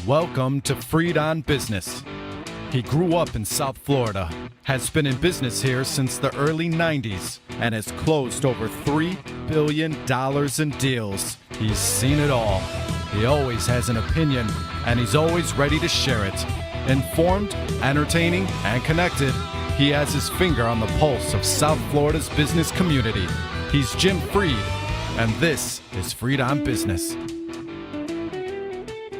Welcome to Freed on Business. He grew up in South Florida, has been in business here since the early 90s, and has closed over $3 billion in deals. He's seen it all. He always has an opinion, and he's always ready to share it. Informed, entertaining, and connected, he has his finger on the pulse of South Florida's business community. He's Jim Freed, and this is Freed on Business.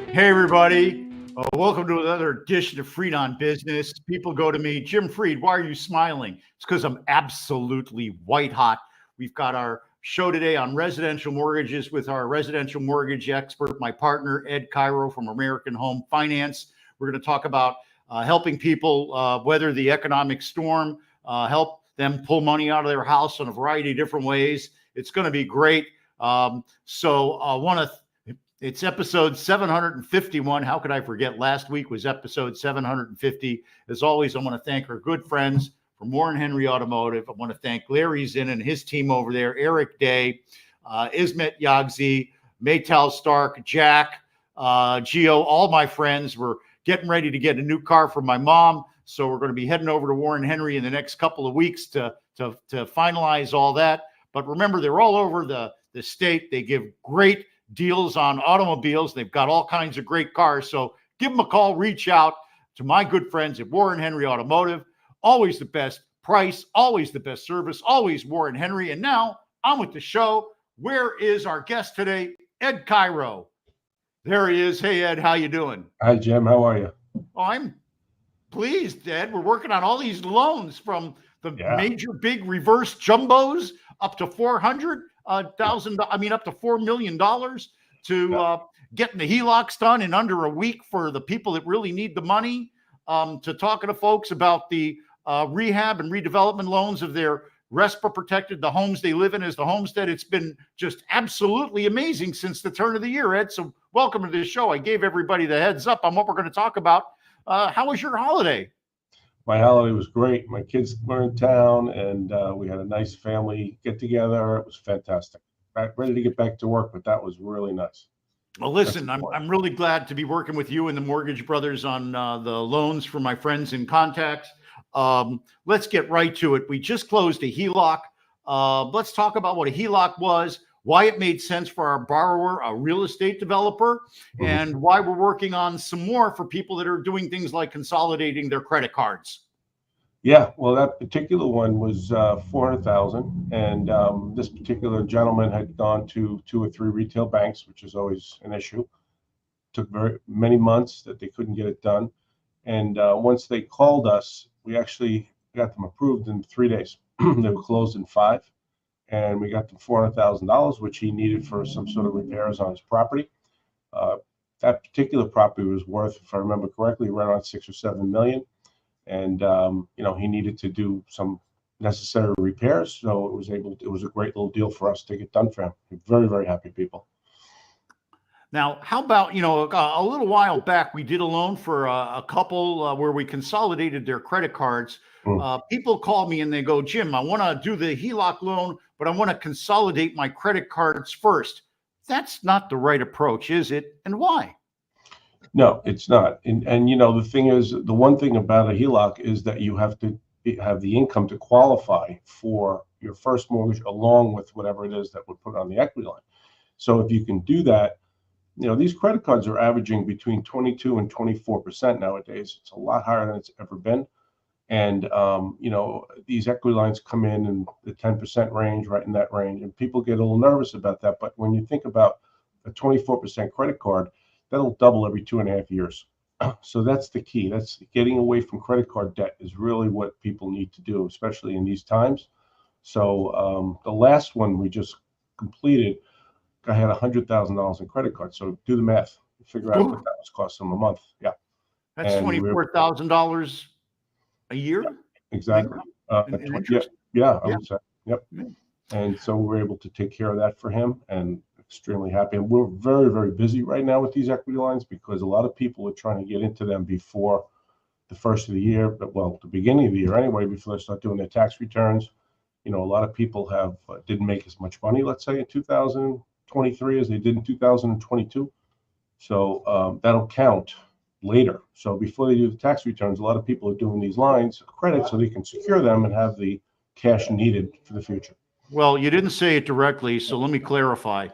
Hey, everybody. Welcome to another edition of Freed on Business. People go to me, Jim Freed, why are you smiling? It's because I'm absolutely white hot. We've got our show today on residential mortgages with our residential mortgage expert, my partner, Ed Cairo from American Home Finance. We're going to talk about helping people weather the economic storm, help them pull money out of their house in a variety of different ways. It's going to be great. It's episode 751. How could I forget? Last week was episode 750. As always, I want to thank our good friends from Warren Henry Automotive. I want to thank Larry Zinn and his team over there, Eric Day, Ismet Yagzi, Maytal Stark, Jack, Gio, all my friends. We're getting ready to get a new car for my mom. So we're going to be heading over to Warren Henry in the next couple of weeks to finalize all that. But remember, they're all over the state. They give great deals on automobiles. They've got all kinds of great cars. So give them a call, reach out to my good friends at Warren Henry Automotive. Always the best price, always the best service, always Warren Henry. And now on with the show. Where is our guest today? Ed Cairo. There he is. Hey, Ed, how you doing? Hi, Jim. How are you? Oh, I'm pleased, Ed. We're working on all these loans from the major big reverse jumbos up to up to $4 million to getting the HELOCs done in under a week for the people that really need the money, to talking to folks about the rehab and redevelopment loans of their RESPA protected, the homes they live in as the homestead. It's been just absolutely amazing since the turn of the year, Ed. So welcome to this show. I gave everybody the heads up on what we're going to talk about. How was your holiday? My holiday was great. My kids were in town, and we had a nice family get together. It was fantastic. Ready to get back to work, but that was really nice. Well, listen, I'm really glad to be working with you and the Mortgage Brothers on the loans for my friends and contacts. Let's get right to it. We just closed a HELOC. Let's talk about what a HELOC was, why it made sense for our borrower, a real estate developer, and why we're working on some more for people that are doing things like consolidating their credit cards. Yeah, well, that particular one was $400,000, and this particular gentleman had gone to 2 or 3 retail banks, which is always an issue. Took very many months that they couldn't get it done, and once they called us, we actually got them approved in 3 days. They were closed in 5. And we got them $400,000, which he needed for some sort of repairs on his property. That particular property was worth, if I remember correctly, right around $6 or $7 million. And he needed to do some necessary repairs, so it was a great little deal for us to get done for him. We're very, very happy people. Now, how about, a little while back, we did a loan for a couple where we consolidated their credit cards. People call me and they go, Jim, I want to do the HELOC loan, but I want to consolidate my credit cards first. That's not the right approach, is it? And why? No, it's not. And the thing is, the one thing about a HELOC is that you have to have the income to qualify for your first mortgage along with whatever it is that would put on the equity line. So if you can do that, these credit cards are averaging between 22 and 24% nowadays. It's a lot higher than it's ever been. And, these equity lines come in the 10% range, right in that range. And people get a little nervous about that. But when you think about a 24% credit card, that'll double every 2.5 years. So that's the key. That's getting away from credit card debt is really what people need to do, especially in these times. So the last one we just completed, I had $100,000 in credit cards. So do the math. Figure out what that was costing them a month. Yeah. That's $24,000 a year? Exactly. I would say. Yep. And so we're able to take care of that for him, and extremely happy. And we're very, very busy right now with these equity lines because a lot of people are trying to get into them before the first of the year, the beginning of the year anyway, before they start doing their tax returns. A lot of people didn't make as much money, let's say, in 2023 as they did in 2022. So that'll count later. So before they do the tax returns, a lot of people are doing these lines of credit so they can secure them and have the cash needed for the future. Well, you didn't say it directly, so let me clarify.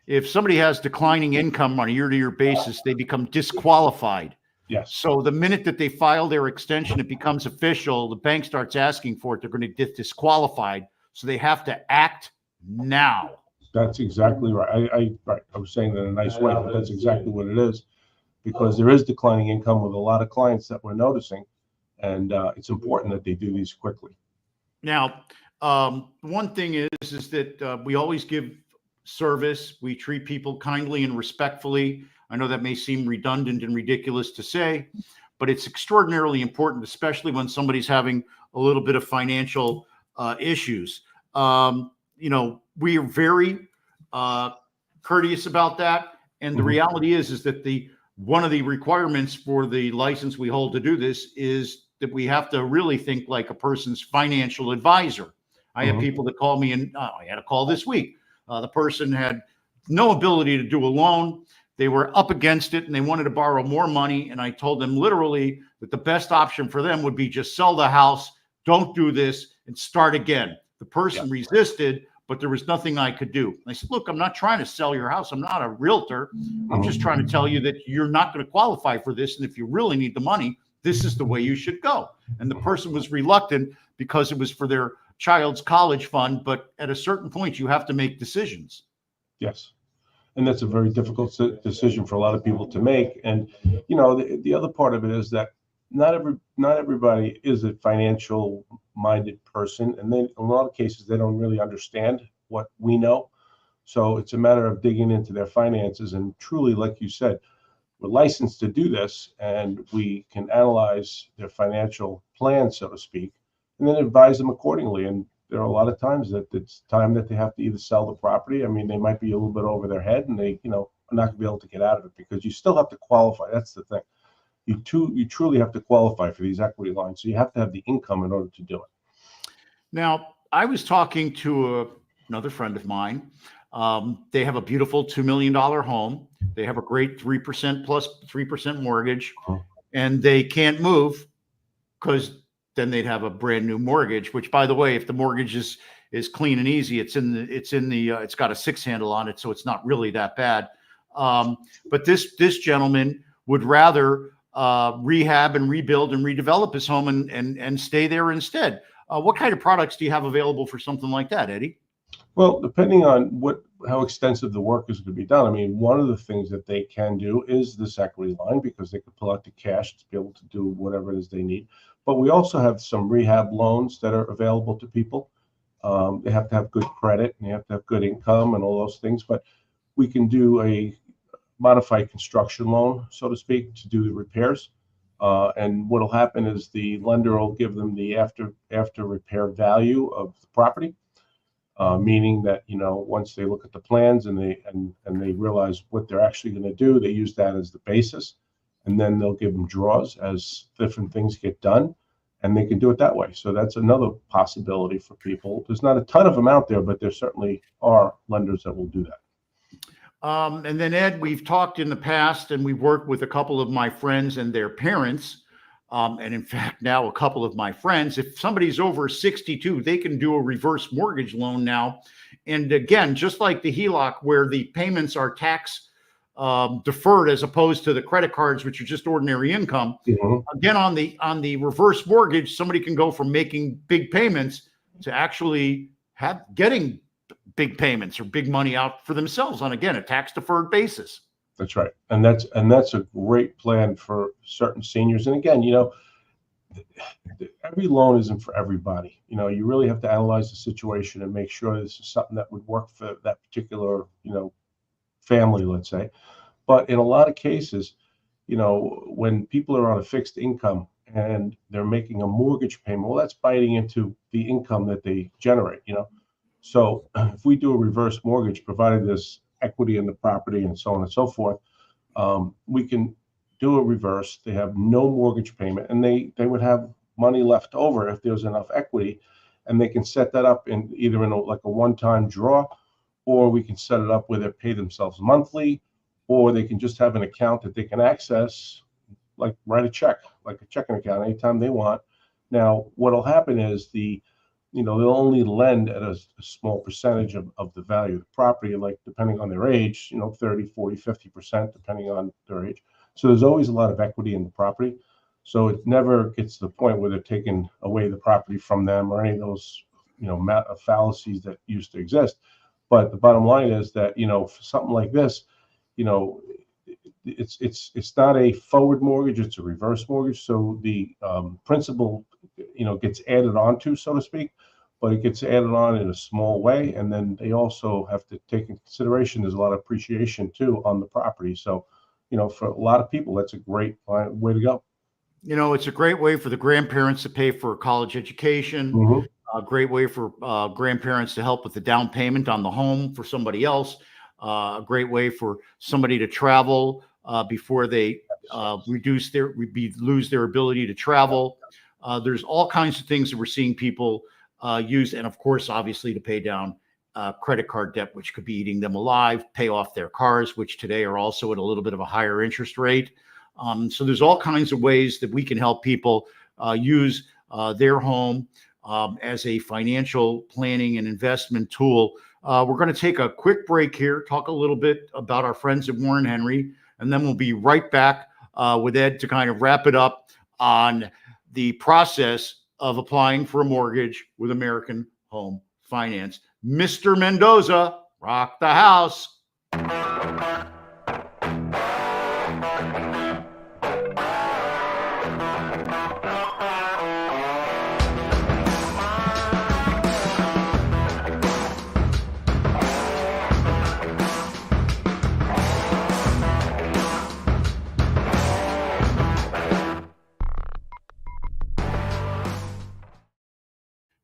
If somebody has declining income on a year-to-year basis, they become disqualified. Yes. So the minute that they file their extension, it becomes official. The bank starts asking for it. They're going to get disqualified. So they have to act now. That's exactly right. I was saying that in a nice way, but that's exactly what it is, because there is declining income with a lot of clients that we're noticing, and it's important that they do these quickly. Now, one thing is that we always give service. We treat people kindly and respectfully. I know that may seem redundant and ridiculous to say, but it's extraordinarily important, especially when somebody's having a little bit of financial issues. We are very courteous about that. And the reality is that one of the requirements for the license we hold to do this is that we have to really think like a person's financial advisor. I have people that call me, and I had a call this week. The person had no ability to do a loan. They were up against it and they wanted to borrow more money. And I told them literally that the best option for them would be just sell the house, don't do this, and start again. The person resisted, but there was nothing I could do. And I said, look, I'm not trying to sell your house. I'm not a realtor. I'm just trying to tell you that you're not going to qualify for this. And if you really need the money, this is the way you should go. And the person was reluctant because it was for their child's college fund. But at a certain point, you have to make decisions. Yes. And that's a very difficult decision for a lot of people to make. And, the other part of it is that not everybody is a financial minded person. And then in a lot of cases, they don't really understand what we know. So it's a matter of digging into their finances. And truly, like you said, we're licensed to do this, and we can analyze their financial plan, so to speak, and then advise them accordingly. And there are a lot of times that it's time that they have to either sell the property. I mean, they might be a little bit over their head, and they, are not going to be able to get out of it, because you still have to qualify. That's the thing. You truly have to qualify for these equity lines. So you have to have the income in order to do it. Now, I was talking to another friend of mine. They have a beautiful $2 million home. They have a great 3% plus 3% mortgage, and they can't move because then they'd have a brand new mortgage, which, by the way, if the mortgage is clean and easy, it's got a 6 handle on it. So it's not really that bad. But this gentleman would rather rehab and rebuild and redevelop his home and stay there instead. What kind of products do you have available for something like that, Eddie? Well, depending on how extensive the work is going to be done. I mean, one of the things that they can do is this equity line, because they can pull out the cash to be able to do whatever it is they need. But we also have some rehab loans that are available to people. They have to have good credit and they have to have good income and all those things. But we can do a modified construction loan, so to speak, to do the repairs. And what will happen is the lender will give them the after repair value of the property. Meaning that, once they look at the plans and they realize what they're actually going to do, they use that as the basis, and then they'll give them draws as different things get done, and they can do it that way. So that's another possibility for people. There's not a ton of them out there, but there certainly are lenders that will do that. And then, Ed, we've talked in the past, and we've worked with a couple of my friends and their parents. And in fact, now a couple of my friends, if somebody's over 62, they can do a reverse mortgage loan now. And again, just like the HELOC, where the payments are tax deferred as opposed to the credit cards, which are just ordinary income. Again, on the reverse mortgage, somebody can go from making big payments to actually getting big payments or big money out for themselves on, again, a tax deferred basis. That's right. And that's a great plan for certain seniors. And again, every loan isn't for everybody. You really have to analyze the situation and make sure this is something that would work for that particular, family, let's say. But in a lot of cases, when people are on a fixed income and they're making a mortgage payment, well, that's biting into the income that they generate, So if we do a reverse mortgage, provided there's equity in the property and so on and so forth, we can do a reverse. They have no mortgage payment, and they would have money left over if there's enough equity, and they can set that up in either in a one-time draw, or we can set it up where they pay themselves monthly, or they can just have an account that they can access, like write a check, like a checking account anytime they want. Now, what'll happen is they'll only lend at a small percentage of the value of the property, like depending on their age, 30, 40, 50%, depending on their age. So there's always a lot of equity in the property. So it never gets to the point where they're taking away the property from them or any of those, fallacies that used to exist. But the bottom line is that, for something like this, it's not a forward mortgage, it's a reverse mortgage. So the principal, gets added onto, so to speak, but it gets added on in a small way. And then they also have to take into consideration there's a lot of appreciation too on the property. So, for a lot of people, that's a great way to go. It's a great way for the grandparents to pay for a college education. Mm-hmm. A great way for grandparents to help with the down payment on the home for somebody else. A great way for somebody to travel before they lose their ability to travel. There's all kinds of things that we're seeing people use, and of course, obviously, to pay down credit card debt, which could be eating them alive, pay off their cars, which today are also at a little bit of a higher interest rate. So there's all kinds of ways that we can help people use their home as a financial planning and investment tool. We're going to take a quick break here, talk a little bit about our friends at Warren Henry, and then we'll be right back with Ed to kind of wrap it up on the process of applying for a mortgage with American Home Finance. Mr. Mendoza, rock the house.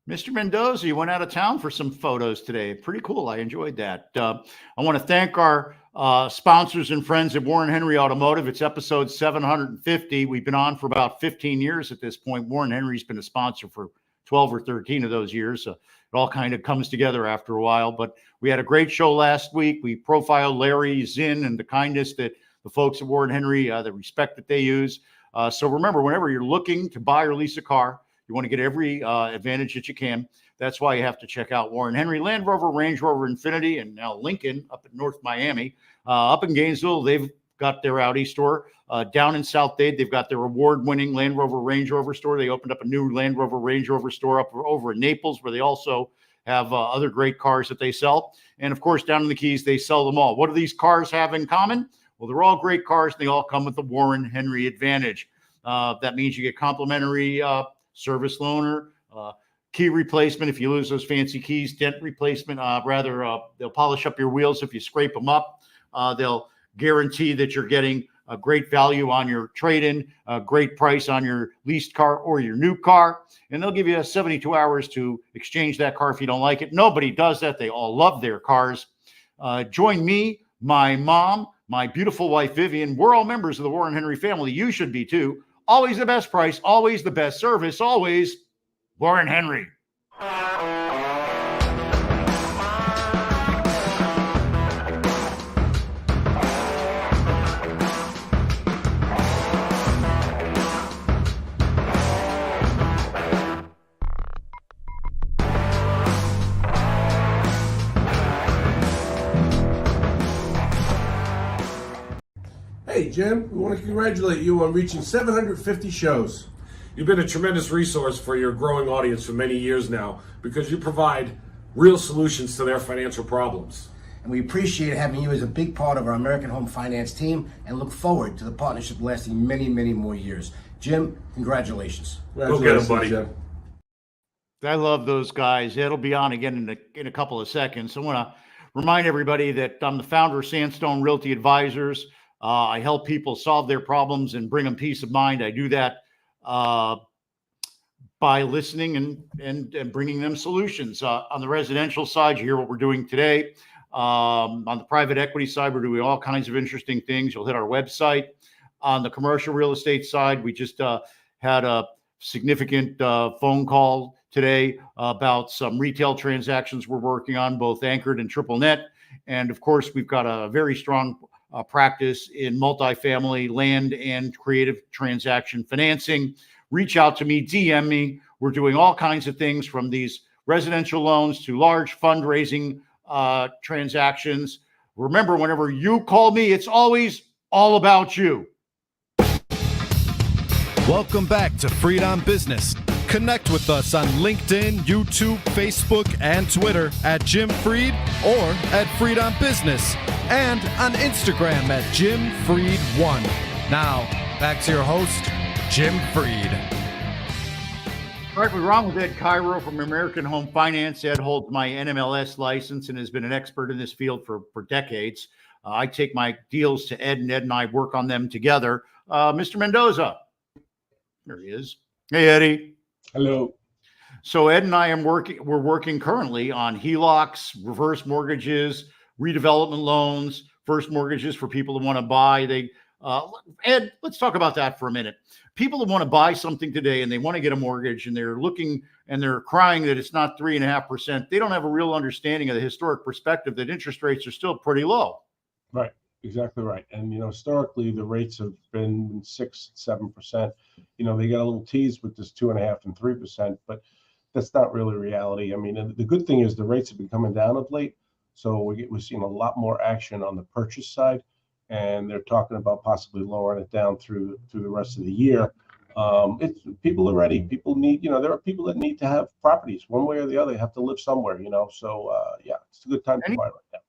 Mr. Mendoza, you went out of town for some photos today. Pretty cool. I enjoyed that. I want to thank our sponsors and friends at Warren Henry Automotive. It's episode 750. We've been on for about 15 years at this point. Warren Henry's been a sponsor for 12 or 13 of those years. It all kind of comes together after a while. But we had a great show last week. We profiled Larry Zinn and the kindness that the folks at Warren Henry, the respect that they use. So remember, whenever you're looking to buy or lease a car, you want to get every advantage that you can. That's why you have to check out Warren Henry, Land Rover, Range Rover, Infiniti, and now Lincoln up in North Miami. Up in Gainesville, they've got their Audi store. Down in South Dade, they've got their award-winning Land Rover, Range Rover store. They opened up a new Land Rover, Range Rover store up over in Naples, where they also have other great cars that they sell. And, of course, down in the Keys, they sell them all. What do these cars have in common? Well, they're all great cars. They all come with the Warren Henry advantage. That means you get complimentary service loaner, key replacement if you lose those fancy keys, dent replacement. They'll polish up your wheels if you scrape them up. They'll guarantee that you're getting a great value on your trade-in, a great price on your leased car or your new car, and they'll give you 72 hours to exchange that car if you don't like it. Nobody does that. They all love their cars. Join me, my mom, my beautiful wife, Vivian. We're all members of the Warren Henry family. You should be too. Always the best price, always the best service, always Warren Henry. Hey, Jim, we want to congratulate you on reaching 750 shows. You've been a tremendous resource for your growing audience for many years now because you provide real solutions to their financial problems. And we appreciate having you as a big part of our American Home Finance team and look forward to the partnership lasting many, many more years. Jim, congratulations. Go get him, buddy. Jim. I love those guys. It'll be on again in a couple of seconds. I want to remind everybody that I'm the founder of Sandstone Realty Advisors. I help people solve their problems and bring them peace of mind. I do that by listening and bringing them solutions. On the residential side, you hear what we're doing today. On the private equity side, we're doing all kinds of interesting things. You'll hit our website. On the commercial real estate side, we just had a significant phone call today about some retail transactions we're working on, both anchored and triple net. And of course, we've got a very strong practice in multifamily land and creative transaction financing. Reach out to me, DM me. We're doing all kinds of things from these residential loans to large fundraising transactions. Remember, whenever you call me, it's always all about you. Welcome back to Freed on Business. Connect with us on LinkedIn, YouTube, Facebook, and Twitter at Jim Freed or at Freed on Business, and on Instagram at Jim Freed1. Now, back to your host, Jim Freed. All right, we're on with Ed Cairo from American Home Finance. Ed holds my NMLS license and has been an expert in this field for decades. I take my deals to Ed, and Ed and I work on them together. Mr. Mendoza. There he is. Hey, Eddie. Hello. So Ed and I we're working currently on HELOCs, reverse mortgages, redevelopment loans, first mortgages for people who want to buy. Ed, let's talk about that for a minute. People who want to buy something today and they want to get a mortgage and they're looking and they're crying that it's not 3.5%. They don't have a real understanding of the historic perspective that interest rates are still pretty low. Right. Exactly right. And, historically, the rates have been 6, 7%. They got a little teased with this 2.5% and 3%, but that's not really reality. I mean, the good thing is the rates have been coming down of late. So we're seeing a lot more action on the purchase side, and they're talking about possibly lowering it down through the rest of the year. People are ready. People need, there are people that need to have properties one way or the other. They have to live somewhere, So, it's a good time to buy right now.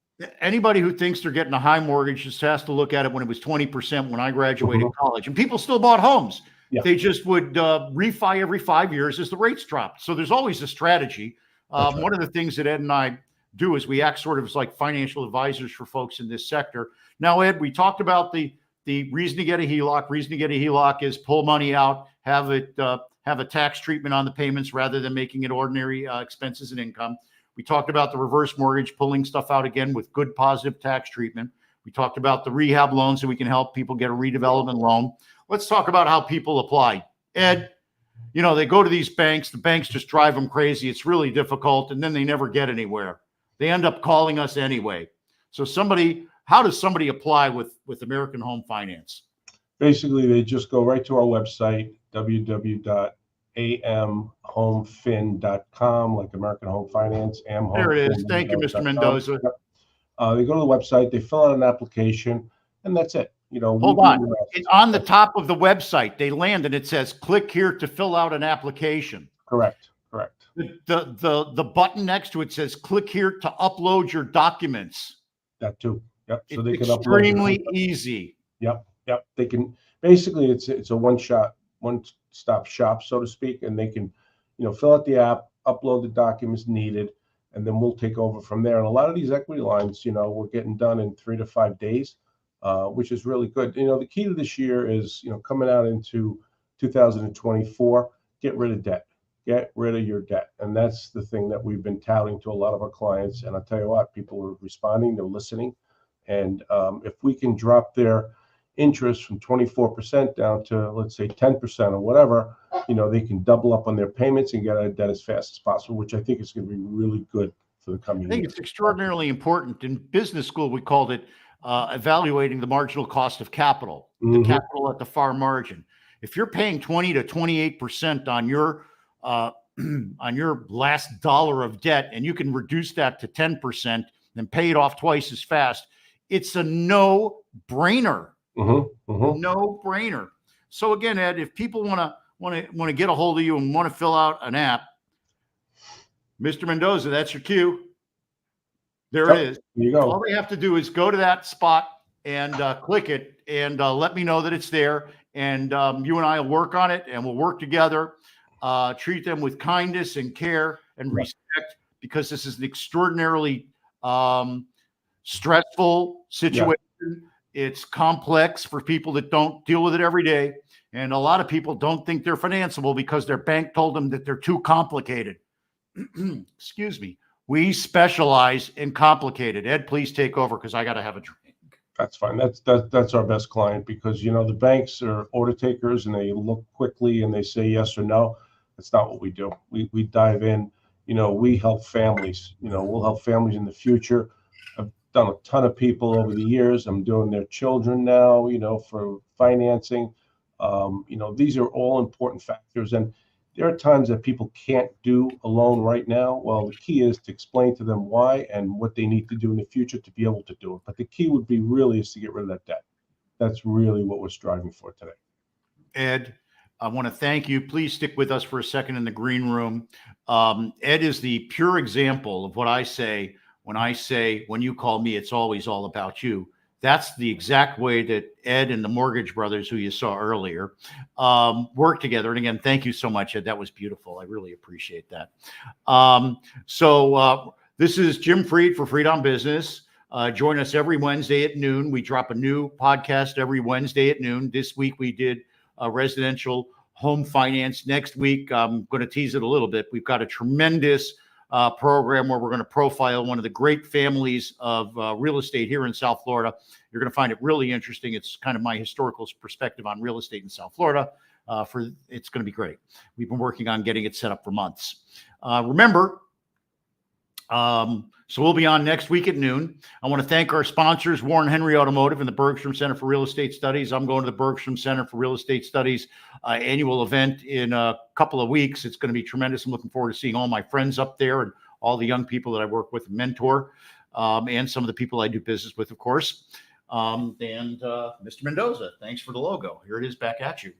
Anybody who thinks they're getting a high mortgage just has to look at it when it was 20% when I graduated college, and people still bought homes. Yeah. They just would refi every 5 years as the rates dropped. So there's always a strategy. Right. One of the things that Ed and I do is we act sort of as like financial advisors for folks in this sector. Now, Ed, we talked about the reason to get a HELOC. Reason to get a HELOC is pull money out, have a tax treatment on the payments rather than making it ordinary expenses and income. We talked about the reverse mortgage, pulling stuff out again with good positive tax treatment. We talked about the rehab loans so we can help people get a redevelopment loan. Let's talk about how people apply. Ed, they go to these banks. The banks just drive them crazy. It's really difficult, and then they never get anywhere. They end up calling us anyway. So how does somebody apply with American Home Finance? Basically, they just go right to our website, www.amhomefin.com, like American Home Finance. There it is. Thank you, Mr. Mendoza. They go to the website, they fill out an application, and that's it. Hold on. It's on the top of the website. They land and it says, click here to fill out an application. Correct. The button next to it says, click here to upload your documents. That too. Yep. So it's extremely easy. Yep. They can basically it's a one-stop shop, so to speak, and they can, fill out the app, upload the documents needed, and then we'll take over from there. And a lot of these equity lines, we're getting done in 3 to 5 days, which is really good. The key to this year is, coming out into 2024, get rid of debt. Get rid of your debt. And that's the thing that we've been touting to a lot of our clients. And I'll tell you what, people are responding, they're listening. And if we can drop their interest from 24% down to, let's say, 10% or whatever, they can double up on their payments and get out of debt as fast as possible, which I think is going to be really good for the coming year. I think it's extraordinarily important. In business school, we called it evaluating the marginal cost of capital, the capital at the far margin. If you're paying 20 to 28% on your last dollar of debt, and you can reduce that to 10% and pay it off twice as fast, it's a no-brainer. No-brainer. So again, Ed, if people want to get a hold of you and want to fill out an app, Mr. Mendoza, that's your cue. There it is. There you go. All they have to do is go to that spot and click it and let me know that it's there. And you and I will work on it, and we'll work together. Treat them with kindness and care and respect, because this is an extraordinarily stressful situation. Yeah. It's complex for people that don't deal with it every day. And a lot of people don't think they're financeable because their bank told them that they're too complicated. Excuse me. We specialize in complicated. Ed, please take over because I got to have a drink. That's fine. That's our best client, because, the banks are order takers and they look quickly and they say yes or no. That's not what we do. We dive in. We help families. We'll help families in the future done a ton of people over the years. I'm doing their children now, for financing. These are all important factors. And there are times that people can't do a loan right now. Well, the key is to explain to them why and what they need to do in the future to be able to do it. But the key would be really is to get rid of that debt. That's really what we're striving for today. Ed, I want to thank you. Please stick with us for a second in the green room. Ed is the pure example of what I say when you call me, it's always all about you. That's the exact way that Ed and the Mortgage Brothers, who you saw earlier, work together. And again, thank you so much, Ed. That was beautiful. I really appreciate that. So this is Jim Freed for Freed on Business. Join us every Wednesday at noon. We drop a new podcast every Wednesday at noon. This week we did residential home finance. Next week, I'm going to tease it a little bit. We've got a tremendous program where we're going to profile one of the great families of real estate here in South Florida. You're going to find it really interesting. It's kind of my historical perspective on real estate in South Florida. It's going to be great. We've been working on getting it set up for months. Remember, so we'll be on next week at noon. I want to thank our sponsors, Warren Henry Automotive and the Bergstrom Center for Real Estate Studies. I'm going to the Bergstrom Center for Real Estate Studies annual event in a couple of weeks. It's going to be tremendous. I'm looking forward to seeing all my friends up there and all the young people that I work with and mentor, and some of the people I do business with, of course. And Mr. Mendoza, thanks for the logo. Here it is back at you.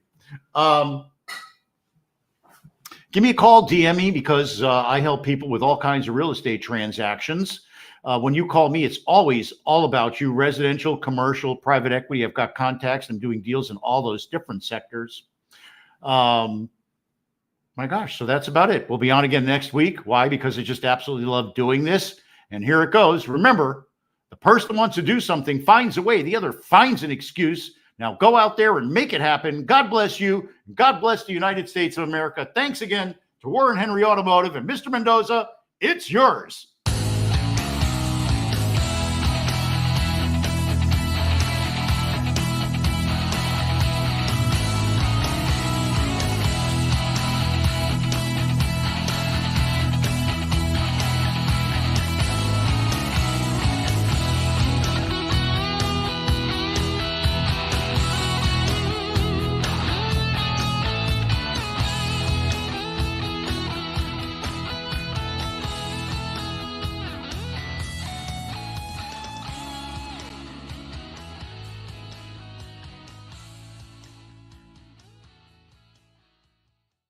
Give me a call, DM me, because I help people with all kinds of real estate transactions. When you call me, it's always all about you, residential, commercial, private equity. I've got contacts. I'm doing deals in all those different sectors. My gosh, so that's about it. We'll be on again next week. Why? Because I just absolutely love doing this. And here it goes. Remember, the person who wants to do something finds a way. The other finds an excuse. Now go out there and make it happen. God bless you. God bless the United States of America. Thanks again to Warren Henry Automotive and Mr. Mendoza. It's yours.